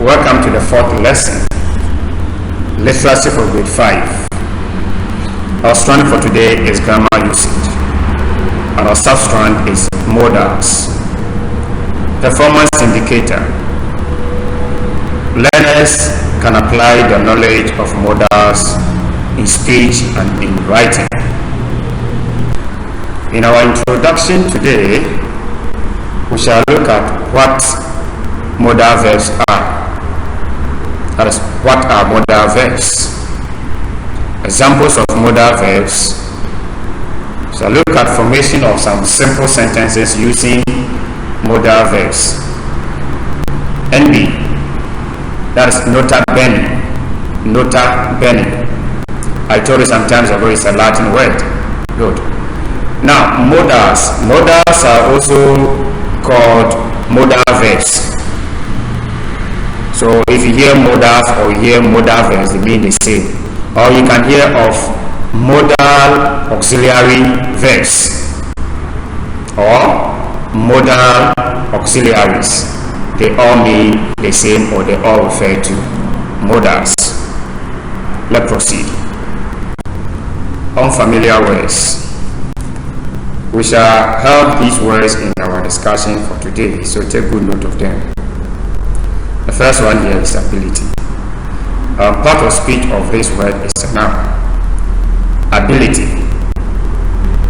Welcome to the fourth lesson, literacy for grade 5. Our strand for today is grammar usage, and our sub-strand is modals. Performance indicator. Learners can apply their knowledge of modals in speech and in writing. In our introduction today, we shall look at what modal verbs are. That is, what are modal verbs? Examples of modal verbs. We shall look at formation of some simple sentences using modal verbs. NB, that is nota bene. Nota bene. I told you sometimes ago it's a Latin word. Good. Now, modals. Modals are also called modal verbs. So if you hear modals or you hear modal verbs, they mean the same. Or you can hear of modal auxiliary verbs or modal auxiliaries. They all mean the same, or they all refer to modals. Let's proceed. Unfamiliar words. We shall have these words in our discussion for today, so take good note of them. The first one here is ability. Part of speech of this word is a noun. Ability,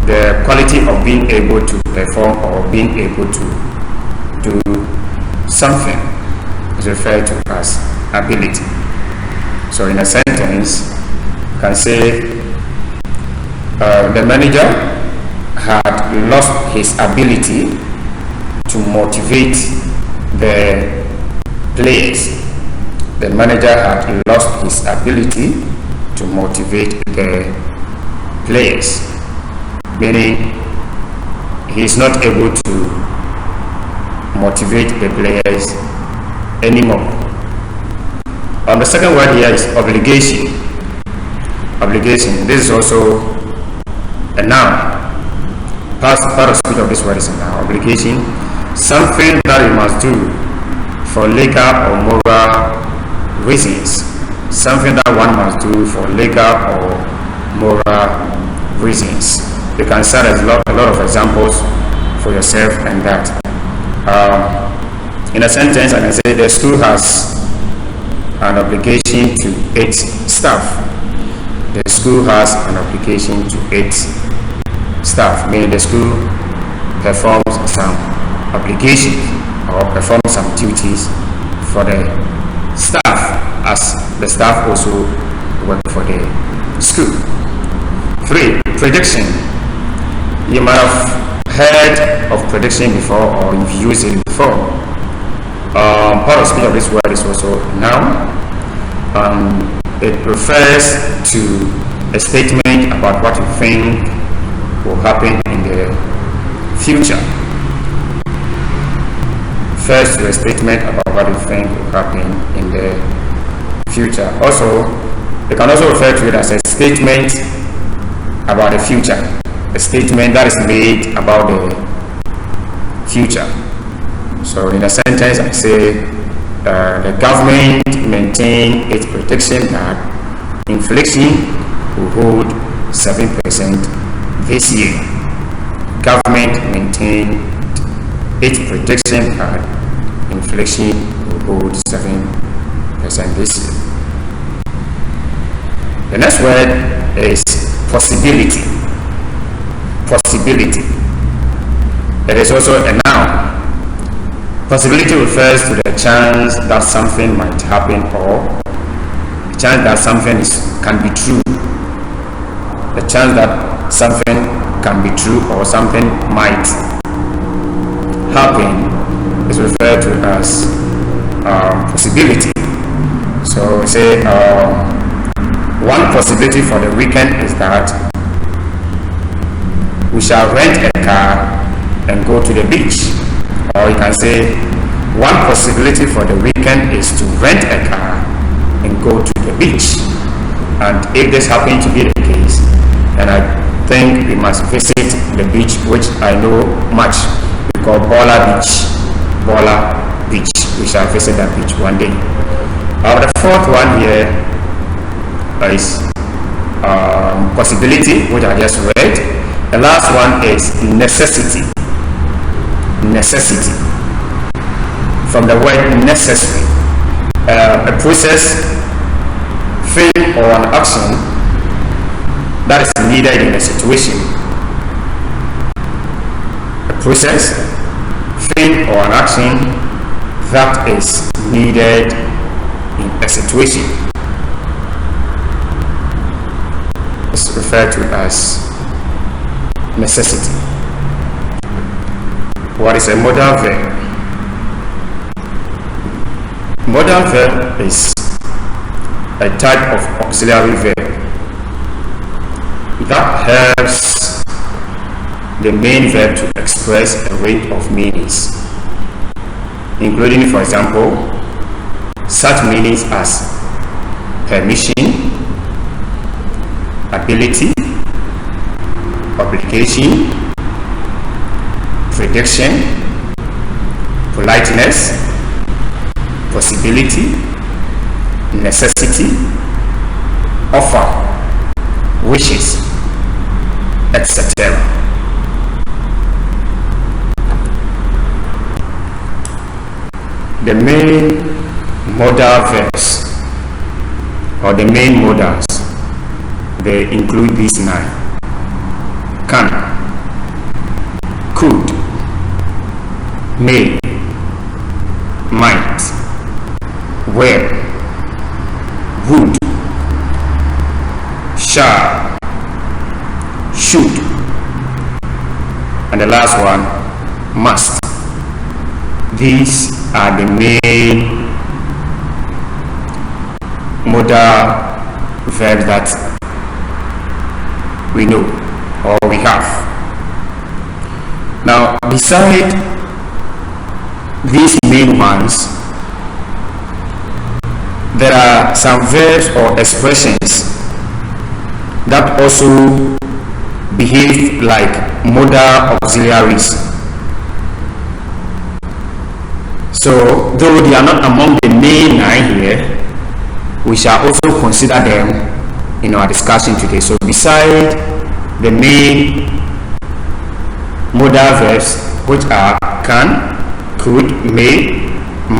the quality of being able to perform or being able to do something is referred to as ability. So in a sentence, you can say the manager had lost his ability to motivate the players. The manager had lost his ability to motivate the players, meaning he is not able to motivate the players anymore. The second word here is obligation. Obligation. This is also a noun. Part of speech of this word is a noun. Obligation, something that you must do for legal or moral reasons. Something that one must do for legal or moral reasons. You can cite a lot of examples for yourself and that. In a sentence, I can say the school has an obligation to its staff. The school has an obligation to its staff, meaning the school performs some obligation or perform some duties for the staff, as the staff also work for the school. 3. Prediction. You might have heard of prediction before, or you've used it before. Part of speech of this word is also noun. It refers to a statement about what you think will happen in the future. First, to a statement about what you think will happen in the future. Also, you can also refer to it as a statement about the future. A statement that is made about the future. So, in a sentence, I say the government maintain its prediction that inflation will hold 7% this year. Government maintain its prediction that inflation will hold 7% this year. The next word is possibility. Possibility. It is also a noun. Possibility refers to the chance that something might happen, or the chance that something can be true. The chance that something can be true or something might happen is referred to as possibility. So we say one possibility for the weekend is that we shall rent a car and go to the beach. Or you can say one possibility for the weekend is to rent a car and go to the beach. And if this happens to be the case, then I think we must visit the beach, which I know much. We call Bola Beach. Bola beach. We shall visit that beach one day. The fourth one here is possibility, which I just read. The last one is necessity. Necessity, from the word necessary, a process, thing, or an action that is needed in a situation. A process, thing, or an action that is needed in a situation. It's referred to as necessity. What is a modal verb? Modal verb is a type of auxiliary verb that helps the main verb to express a range of meanings, including, for example, such meanings as permission, ability, obligation, prediction, politeness, possibility, necessity, offer, wishes, etc. The main modal verbs, or the main modals, they include these 9: can, could, may, might, will, would, shall, should, and the last one, must. These are the main modal verbs that we know or we have. Now, beside these main ones, there are some verbs or expressions that also behave like modal auxiliaries. So, though they are not among the main 9 here, we shall also consider them in our discussion today. So, beside the main modal verbs, which are can, could, may,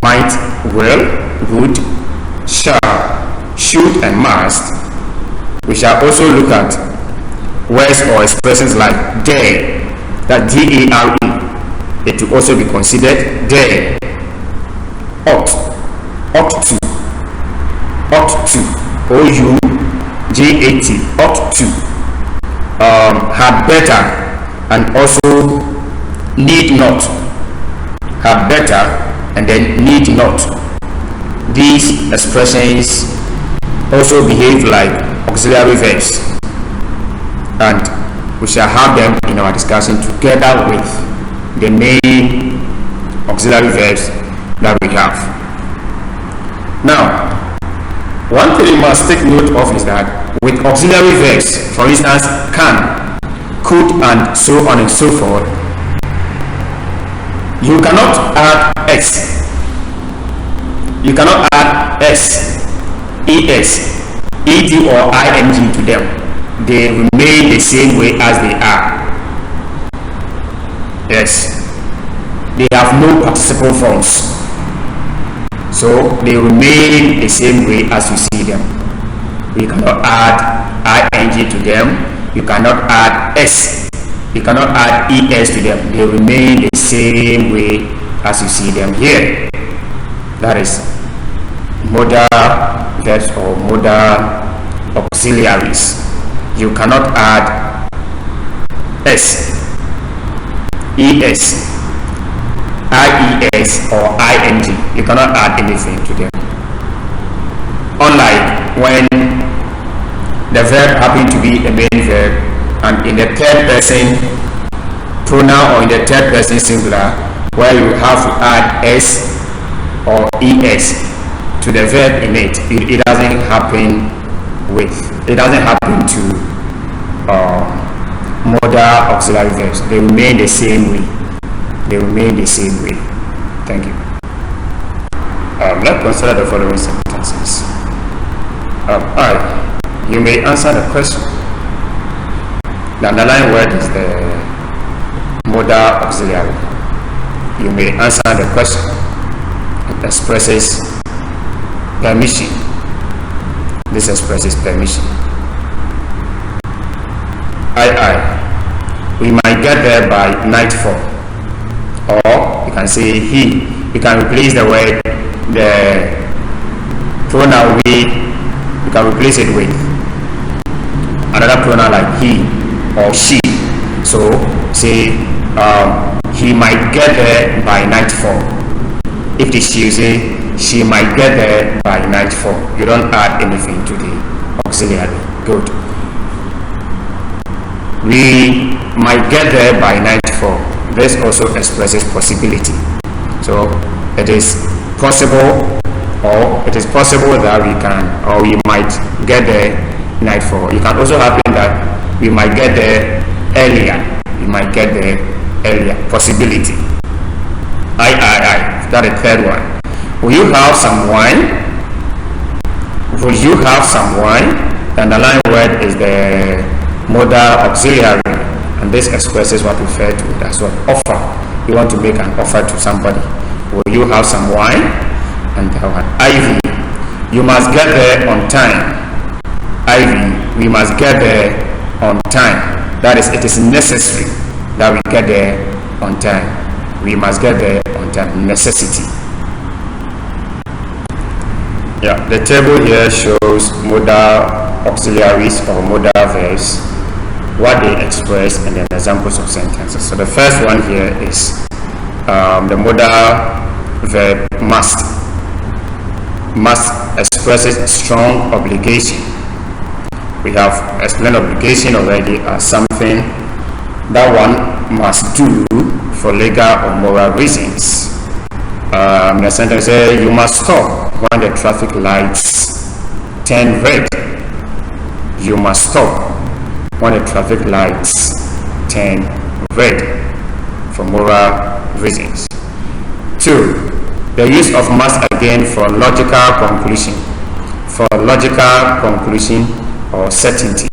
might, will, would, shall, should, and must, we shall also look at words or expressions like dare, that D-A-R-E. It will also be considered dare. Ought to, O-U-G-A-T, ought to, had better, and also need not. Had better and then need not. These expressions also behave like auxiliary verbs, and we shall have them in our discussion together with the main auxiliary verbs that we have. Now, one thing you must take note of is that with auxiliary verbs, for instance, can, could, and so on and so forth, you cannot add s. You cannot add s, es, ed, or ing to them. They remain the same way as they are. Yes, they have no participle forms, so they remain the same way as you see them. You cannot add ing to them. You cannot add s. You cannot add es to them. They remain the same way as you see them here. That is modal verbs or modal auxiliaries. You cannot add s, es, ies, or ing. You cannot add anything to them. Unlike when the verb happens to be a main verb, and in the third person pronoun or in the third person singular, where you have to add s or es to the verb in it. It doesn't happen to modal auxiliary verbs. They remain the same way. Thank you. Let's consider the following sentences. Alright, you may answer the question. The underlying word is the modal auxiliary. You may answer the question. It expresses permission. This expresses permission. We might get there by nightfall. Or you can say he. You can replace the word, the pronoun we. You can replace it with another pronoun like he or she. So say he might get there by nightfall. If it is she, say she might get there by nightfall. You don't add anything to the auxiliary. Good. We might get there by nightfall. This also expresses possibility. So it is possible, or it is possible that we can, or we might get there nightfall. It can also happen that we might get there earlier. We might get there earlier. Possibility. That is the third one. Will you have some wine? Will you have some wine? The underlying word is the modal auxiliary, and this expresses what we refer to as what offer. You want to make an offer to somebody. Will you have some wine? And that one. Ivy, you must get there on time. Ivy, we must get there on time. That is, it is necessary that we get there on time. We must get there on time. Necessity. Yeah, the table here shows modal auxiliaries or modal verbs, what they express, and then examples of sentences. So the first one here is the modal verb must. Must expresses strong obligation. We have explained obligation already as something that one must do for legal or moral reasons. The sentence says you must stop when the traffic lights turn red. You must stop when the traffic lights turn red for moral reasons. 2. The use of must again for logical conclusion. For logical conclusion or certainty.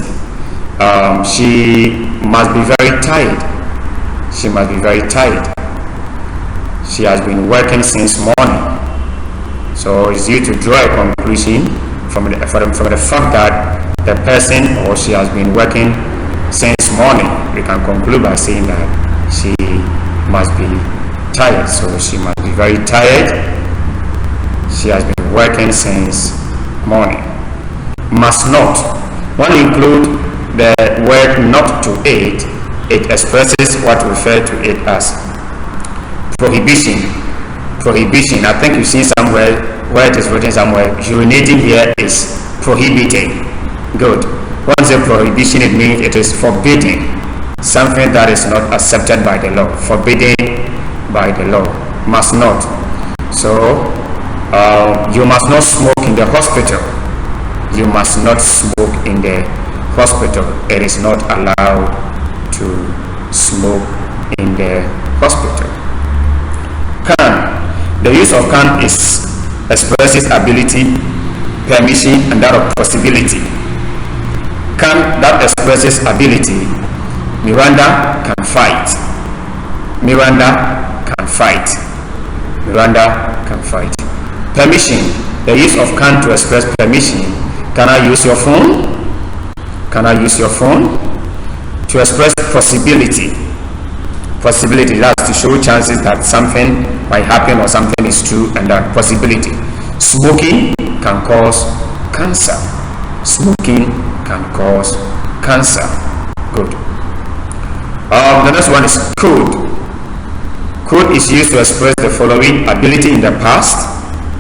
She must be very tired. She must be very tired. She has been working since morning. So it's due to draw a conclusion from the fact that the person or she has been working since morning. We can conclude by saying that she must be tired. So she must be very tired. She has been working since morning. Must not. When you include the word not to it, it expresses what we refer to it as prohibition. Prohibition. I think you've seen somewhere where it is written somewhere. Urinating here is prohibited. Good. Once a prohibition, it means it is forbidden. Something that is not accepted by the law. Forbidden by the law. Must not. So you must not smoke in the hospital. You must not smoke in the hospital. It is not allowed to smoke in the hospital. Can. The use of can expresses ability, permission, and that of possibility. Can, that expresses ability. Miranda can fight. Miranda can fight. Miranda can fight. Permission. The use of can to express permission. Can I use your phone? Can I use your phone? To express possibility. Possibility, that's to show chances that something might happen or something is true, and that possibility. Smoking can cause cancer. Smoking can cause cancer. Good. The next one is could. Could is used to express the following: ability in the past,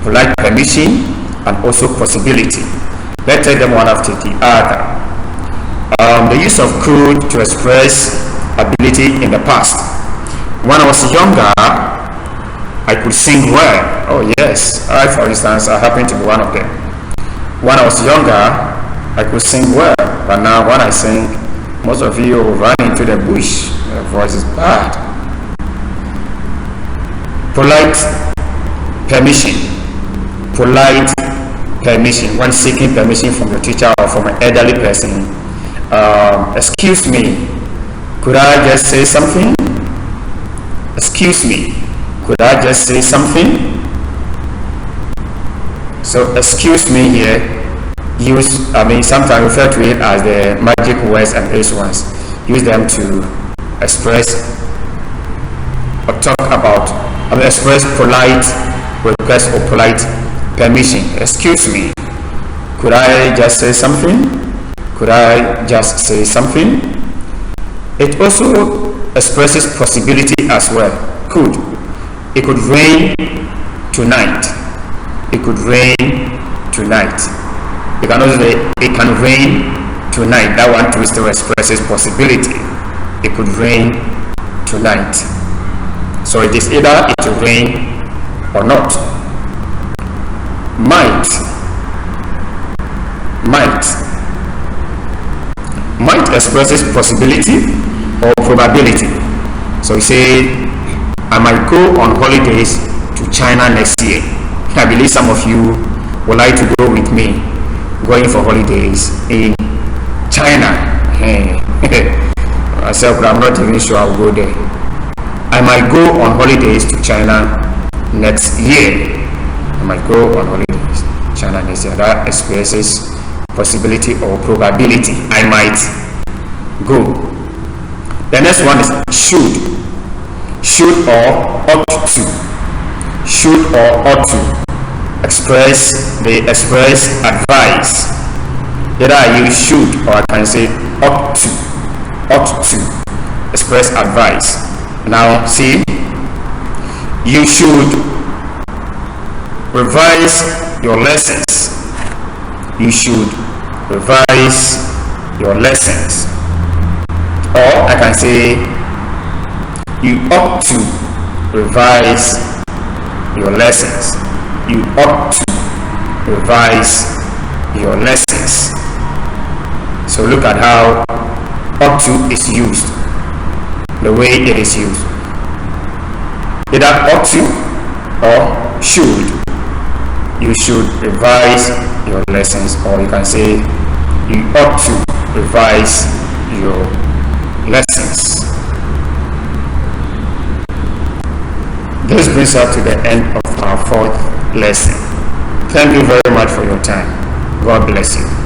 polite permission, and also possibility. Let's take them one after the other. The use of could to express ability in the past. When I was younger, I could sing well. Oh yes, I, for instance, I happen to be one of them. When I was younger, I could sing well, but now when I sing, most of you run into the bush. Your voice is bad. Polite permission. polite permission when seeking permission from your teacher or from an elderly person. Excuse me, could I just say something? Excuse me, could I just say something? So excuse me here, sometimes refer to it as the magic words and ace ones. Use them to express or talk about, express polite request or polite permission. Excuse me, could I just say something? Could I just say something? It also expresses possibility as well. Could. It could rain tonight. It could rain tonight. You can also say it can rain tonight. That one too still expresses possibility. It could rain tonight. So it is either it will rain or not. Might expresses possibility or probability. So you say, I might go on holidays to China next year. I believe some of you would like to go with me going for holidays in China. Myself, but I'm not even sure I'll go there. I might go on holidays to China next year. I might go on holidays to China next year. That expresses possibility or probability. I might go. The next one is should. Should or ought to. Should or ought to. They express advice. Either I use should or I can say ought to. Ought to express advice. Now see, you should revise your lessons. You should revise your lessons. Or I can say you ought to revise your lessons. You ought to revise your lessons. So look at how ought to is used, the way it is used. Either ought to or should. You should revise your lessons, or you can say you ought to revise your lessons. This brings us to the end of our fourth lesson. Thank you very much for your time. God bless you.